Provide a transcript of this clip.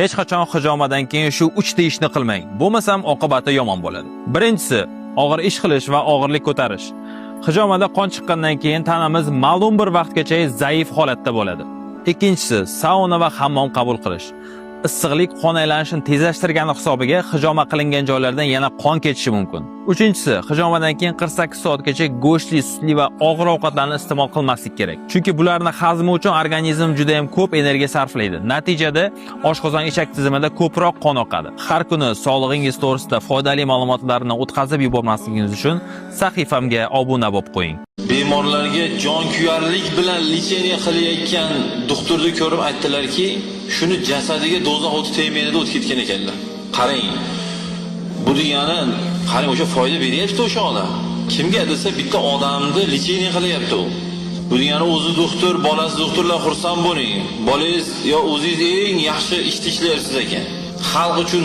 Hech qachon hijomadan keyin shu 3 ta ishni qilmang. Bo'lmasam oqibati yomon bo'ladi. Birinchisi, og'ir ish qilish va og'irlik ko'tarish. Hijomada qon chiqqandan keyin tanamiz ma'lum bir vaqtgacha zaif holatda bo'ladi. Ikkinchisi, sauna va hammom qabul qilish. Issiqlik qon aylanishini tezlashtirgani hisobiga hijoma qilingan joylardan yana qon ketishi mumkin. Uchinchisi, hijomadan keyin 48 soatgacha go'shtli, sutli va og'ir ovqatlarni iste'mol qilmaslik kerak. Chunki bularni hazmi uchun organizm juda ham ko'p energiya sarflaydi. Natijada oshqozon ichak tizimida ko'proq qon oqadi. Har kuni sog'lig'ingiz to'g'risida foydali ma'lumotlarni o'tkazib yubormasligingiz uchun sahifamga obuna bo'lib qo'ying. Bemorlarga jonkuyarlik bilan lecheniya qilayotgan doktorni ko'rib aytdilarki, shuni jasadiga doza o'ti tegmaydi deb o'tib ketgan ekanlar. Qarang. Bu degani, qarang o'sha foyda beryapti o'sha odam. Kimga desa bitta odamni lecheniya qilyapti u. Bu degani o'zi doktor, bolasi doktorlar xursand bo'ling. Bolangiz yo o'zingiz eng yaxshi ishni ishlayapsiz ekan. Xalq uchun